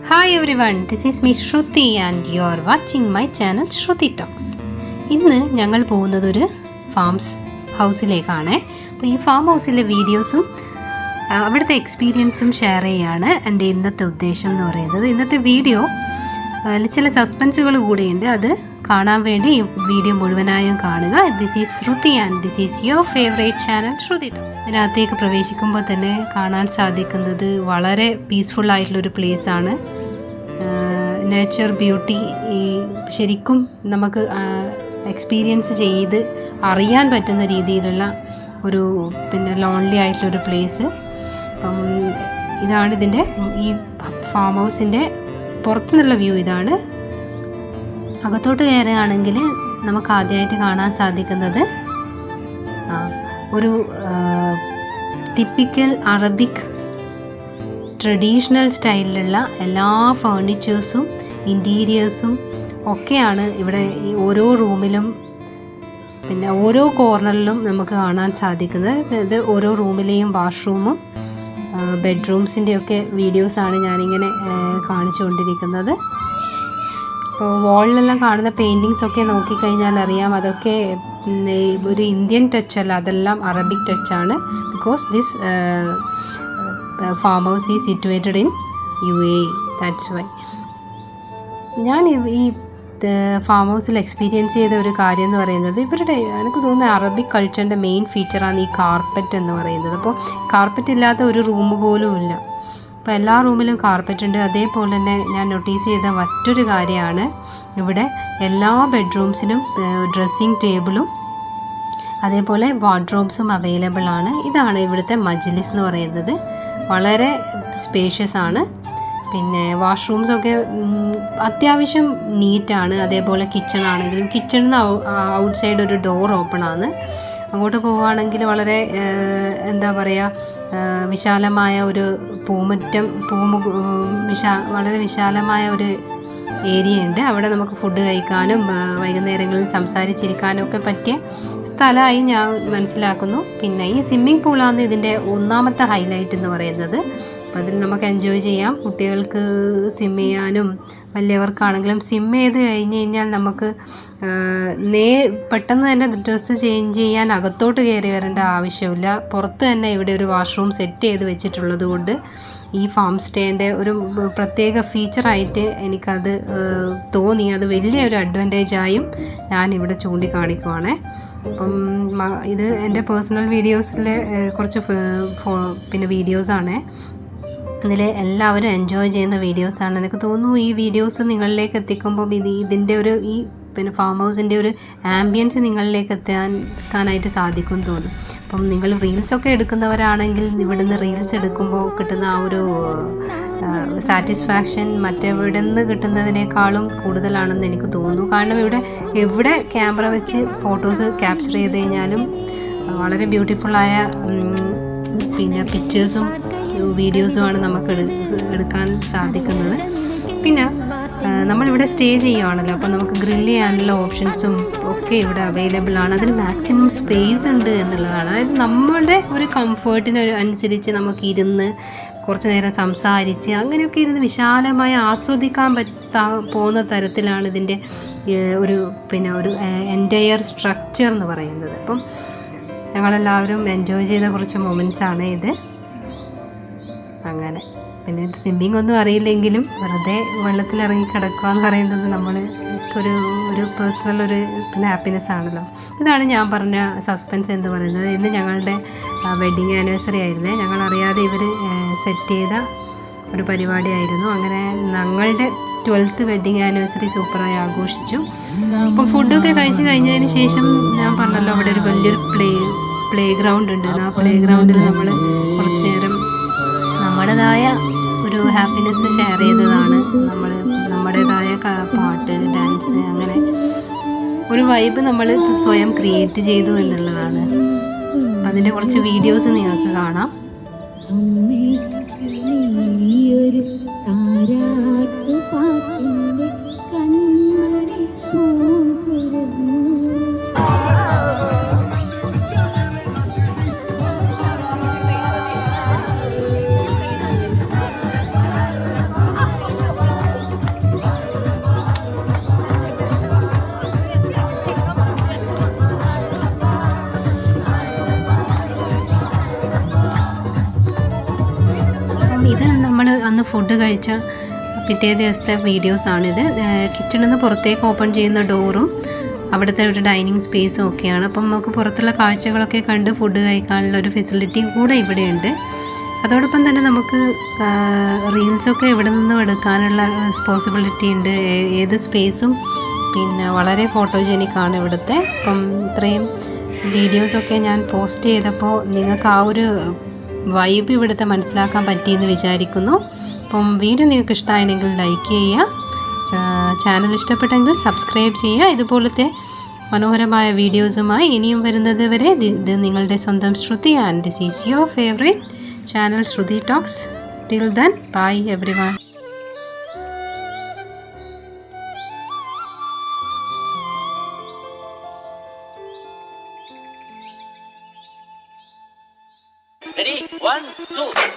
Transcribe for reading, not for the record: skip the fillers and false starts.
Hi everyone, this is Miss Shruti and you are watching my channel Shruti Talks. ഇന്ന് ഞങ്ങൾ പോകുന്നത് ഒരു ഹൗസിലേക്കാണ്. അപ്പോൾ ഈ ഫാം ഹൗസിലെ വീഡിയോസും അവിടുത്തെ എക്സ്പീരിയൻസും ഷെയർ ചെയ്യുകയാണ് എൻ്റെ ഇന്നത്തെ ഉദ്ദേശം എന്ന് പറയുന്നത്. ഇന്നത്തെ വീഡിയോ ചില സസ്പെൻസുകൾ കൂടിയുണ്ട്, അത് കാണാൻ വേണ്ടി ഈ വീഡിയോ മുഴുവനായും കാണുക. This is Shruti and this is your favourite channel Shruti talks. ഇതിനകത്തേക്ക് പ്രവേശിക്കുമ്പോൾ തന്നെ കാണാൻ സാധിക്കുന്നത് വളരെ പീസ്ഫുൾ ആയിട്ടുള്ളൊരു പ്ലേസാണ്. നേച്ചർ ബ്യൂട്ടി ശരിക്കും നമുക്ക് എക്സ്പീരിയൻസ് ചെയ്ത് അറിയാൻ പറ്റുന്ന രീതിയിലുള്ള ഒരു ലോൺലി ആയിട്ടുള്ളൊരു പ്ലേസ്. അപ്പം ഇതാണ് ഇതിൻ്റെ ഈ ഫാം ഹൗസിൻ്റെ പുറത്തുനിന്നുള്ള വ്യൂ. ഇതാണ്. അകത്തോട്ട് കയറുകയാണെങ്കിൽ നമുക്ക് ആദ്യമായിട്ട് കാണാൻ സാധിക്കുന്നത് ഒരു ടിപ്പിക്കൽ അറബിക് ട്രഡീഷണൽ സ്റ്റൈലിലുള്ള എല്ലാ ഫേർണിച്ചേഴ്സും ഇൻറ്റീരിയേഴ്സും ഒക്കെയാണ് ഇവിടെ ഈ ഓരോ റൂമിലും ഓരോ കോർണറിലും നമുക്ക് കാണാൻ സാധിക്കുന്നത്. ഇത് ഓരോ റൂമിലെയും വാഷ്റൂമും ബെഡ്റൂംസിൻ്റെയൊക്കെ വീഡിയോസാണ് ഞാനിങ്ങനെ കാണിച്ചുകൊണ്ടിരിക്കുന്നത്. അപ്പോൾ വാളിലെല്ലാം കാണുന്ന പെയിൻറ്റിങ്സൊക്കെ നോക്കിക്കഴിഞ്ഞാൽ അറിയാം, അതൊക്കെ ഒരു ഇന്ത്യൻ ടച്ചല്ല, അതെല്ലാം അറബിക് ടച്ചാണ്. Because this farm house is situated in UAE, that's why. ഞാൻ ഈ ഫാം ഹൗസിൽ എക്സ്പീരിയൻസ് ചെയ്ത ഒരു കാര്യം എന്ന് പറയുന്നത്, ഇവരുടെ എനിക്ക് തോന്നുന്നത് അറബിക് കൾച്ചറിൻ്റെ മെയിൻ ഫീച്ചറാണ് ഈ കാർപ്പറ്റ് എന്ന് പറയുന്നത്. അപ്പോൾ കാർപ്പറ്റ് ഇല്ലാത്ത ഒരു റൂം പോലും ഇല്ല. അപ്പോൾ എല്ലാ റൂമിലും കാർപ്പറ്റ് ഉണ്ട്. അതേപോലെ തന്നെ ഞാൻ നോട്ടീസ് ചെയ്ത മറ്റൊരു കാര്യമാണ്, ഇവിടെ എല്ലാ ബെഡ്റൂംസിനും ഡ്രസ്സിങ് ടേബിളും അതേപോലെ വാർഡ്രോബ്സും അവൈലബിൾ ആണ്. ഇതാണ് ഇവിടുത്തെ മജ്ലിസ് എന്ന് പറയുന്നത്. വളരെ സ്പേഷ്യസ് ആണ്. പിന്നെ വാഷ്റൂംസൊക്കെ അത്യാവശ്യം നീറ്റാണ്. അതേപോലെ കിച്ചൺ ആണെങ്കിലും കിച്ചണിൽ നിന്ന് ഔട്ട് സൈഡ് ഒരു ഡോർ ഓപ്പൺ ആണ്. അങ്ങോട്ട് പോവുകയാണെങ്കിൽ വളരെ എന്താ പറയുക, വിശാലമായ ഒരു പൂമുറ്റം, വളരെ വിശാലമായ ഒരു ഏരിയ ഉണ്ട്. അവിടെ നമുക്ക് ഫുഡ് കഴിക്കാനും വൈകുന്നേരങ്ങളിൽ സംസാരിച്ചിരിക്കാനും ഒക്കെ പറ്റിയ സ്ഥലമായി ഞാൻ മനസ്സിലാക്കുന്നു. പിന്നെ ഈ സ്വിമ്മിംഗ് പൂളാണ് ഇതിൻ്റെ ഒന്നാമത്തെ ഹൈലൈറ്റ് എന്ന് പറയുന്നത്. അപ്പോൾ അതിൽ നമുക്ക് എൻജോയ് ചെയ്യാം. കുട്ടികൾക്ക് സ്വിം ചെയ്യാനും വലിയവർക്കാണെങ്കിലും സ്വിം ചെയ്ത് കഴിഞ്ഞ് കഴിഞ്ഞാൽ നമുക്ക് പെട്ടെന്ന് തന്നെ ഡ്രസ്സ് ചേഞ്ച് ചെയ്യാൻ അകത്തോട്ട് കയറി വരേണ്ട ആവശ്യമില്ല. പുറത്ത് തന്നെ ഇവിടെ ഒരു വാഷ്റൂം സെറ്റ് ചെയ്ത് വെച്ചിട്ടുള്ളത് കൊണ്ട് ഈ ഫാം സ്റ്റേൻ്റെ ഒരു പ്രത്യേക ഫീച്ചറായിട്ട് എനിക്കത് തോന്നി. അത് വലിയൊരു അഡ്വാൻറ്റേജായും ഞാനിവിടെ ചൂണ്ടിക്കാണിക്കുവാണ്. അപ്പം ഇത് എൻ്റെ പേഴ്സണൽ വീഡിയോസിലെ കുറച്ച് വീഡിയോസാണ്. ഇതിൽ എല്ലാവരും എൻജോയ് ചെയ്യുന്ന വീഡിയോസാണ്. എനിക്ക് തോന്നുന്നു ഈ വീഡിയോസ് നിങ്ങളിലേക്ക് എത്തിക്കുമ്പം ഇതിൻ്റെ ഒരു ഫാം ഹൗസിൻ്റെ ഒരു ആംബിയൻസ് നിങ്ങളിലേക്ക് എത്താനായിട്ട് സാധിക്കും തോന്നും. അപ്പം നിങ്ങൾ റീൽസൊക്കെ എടുക്കുന്നവരാണെങ്കിൽ ഇവിടുന്ന് റീൽസ് എടുക്കുമ്പോൾ കിട്ടുന്ന ആ ഒരു സാറ്റിസ്ഫാക്ഷൻ മറ്റെവിടെ നിന്ന് കിട്ടുന്നതിനേക്കാളും കൂടുതലാണെന്ന് എനിക്ക് തോന്നുന്നു. കാരണം എവിടെ ക്യാമറ വെച്ച് ഫോട്ടോസ് ക്യാപ്ചർ ചെയ്ത് കഴിഞ്ഞാലും വളരെ ബ്യൂട്ടിഫുള്ളായ പിക്ചേഴ്സും വീഡിയോസുമാണ് നമുക്ക് എടുക്കാൻ സാധിക്കുന്നത്. പിന്നെ നമ്മളിവിടെ സ്റ്റേ ചെയ്യുകയാണല്ലോ, അപ്പോൾ നമുക്ക് ഗ്രില്ല് ചെയ്യാനുള്ള ഓപ്ഷൻസും ഒക്കെ ഇവിടെ അവൈലബിൾ ആണ്. അതിന് മാക്സിമം സ്പേസ് ഉണ്ട് എന്നുള്ളതാണ്. അതായത് നമ്മുടെ ഒരു കംഫേർട്ടിന് അനുസരിച്ച് നമുക്ക് ഇരുന്ന് കുറച്ച് നേരം സംസാരിച്ച് അങ്ങനെയൊക്കെ ഇരുന്ന് വിശാലമായി ആസ്വദിക്കാൻ പോകുന്ന തരത്തിലാണ് ഇതിൻ്റെ ഒരു എൻറ്റയർ സ്ട്രക്ചർ എന്ന് പറയുന്നത്. അപ്പം ഞങ്ങളെല്ലാവരും എൻജോയ് ചെയ്ത കുറച്ച് മൊമെൻറ്റ്സാണ് ഇത്. അങ്ങനെ പിന്നെ സ്വിമ്മിങ് ഒന്നും അറിയില്ലെങ്കിലും വെറുതെ വെള്ളത്തിലിറങ്ങി കിടക്കുക എന്ന് പറയുന്നത് ഒരു പേഴ്സണൽ ഒരു ഹാപ്പിനെസ് ആണല്ലോ. ഇതാണ് ഞാൻ പറഞ്ഞ സസ്പെൻസ് എന്ന് പറയുന്നത്. ഇന്ന് ഞങ്ങളുടെ വെഡ്ഡിങ് ആനിവേഴ്സറി ആയിരുന്നു. ഞങ്ങളറിയാതെ ഇവർ സെറ്റ് ചെയ്ത ഒരു പരിപാടിയായിരുന്നു. അങ്ങനെ ഞങ്ങളുടെ 12th വെഡ്ഡിങ് ആനിവേഴ്സറി സൂപ്പറായി ആഘോഷിച്ചു. അപ്പം ഫുഡൊക്കെ കഴിച്ച് കഴിഞ്ഞതിന് ശേഷം ഞാൻ പറഞ്ഞല്ലോ, അവിടെ ഒരു വലിയൊരു പ്ലേ ഗ്രൗണ്ട് ഉണ്ട്. ആ പ്ലേ ഗ്രൗണ്ടിൽ നമ്മൾ കുറച്ച് നേരം നമ്മുടേതായ ഒരു ഹാപ്പിനെസ് ഷെയർ ചെയ്തതാണ്. നമ്മുടേതായ പാട്ട്, ഡാൻസ്, അങ്ങനെ ഒരു വൈബ് നമ്മൾ സ്വയം ക്രിയേറ്റ് ചെയ്തു എന്നുള്ളതാണ്. അപ്പം അതിൻ്റെ കുറച്ച് വീഡിയോസ് നിങ്ങൾക്ക് കാണാം. ഫുഡ് കഴിച്ച പിറ്റേ ദിവസത്തെ വീഡിയോസാണിത്. കിച്ചണിൽ നിന്ന് പുറത്തേക്ക് ഓപ്പൺ ചെയ്യുന്ന ഡോറും അവിടുത്തെ ഒരു ഡൈനിങ് സ്പേസും ഒക്കെയാണ്. അപ്പം നമുക്ക് പുറത്തുള്ള കാഴ്ചകളൊക്കെ കണ്ട് ഫുഡ് കഴിക്കാനുള്ള ഒരു ഫെസിലിറ്റി കൂടെ ഇവിടെയുണ്ട്. അതോടൊപ്പം തന്നെ നമുക്ക് റീൽസൊക്കെ ഇവിടെ നിന്നും എടുക്കാനുള്ള പോസിബിലിറ്റി ഉണ്ട്. ഏത് സ്പേസും പിന്നെ വളരെ ഫോട്ടോജനിക്കാണ് ഇവിടുത്തെ. അപ്പം ഇത്രയും വീഡിയോസൊക്കെ ഞാൻ പോസ്റ്റ് ചെയ്തപ്പോൾ നിങ്ങൾക്ക് ആ ഒരു വൈബ് ഇവിടുത്തെ മനസ്സിലാക്കാൻ പറ്റിയെന്ന് വിചാരിക്കുന്നു. അപ്പം വീഡിയോ നിങ്ങൾക്ക് ഇഷ്ടമായെങ്കിൽ ലൈക്ക് ചെയ്യുക, ചാനൽ ഇഷ്ടപ്പെട്ടെങ്കിൽ സബ്സ്ക്രൈബ് ചെയ്യുക. ഇതുപോലത്തെ മനോഹരമായ വീഡിയോസുമായി ഇനിയും വരുന്നത് വരെ ഇത് നിങ്ങളുടെ സ്വന്തം Shruti, and this is your favourite channel Shruti talks. Till then, bye everyone. Ready? 1, 2.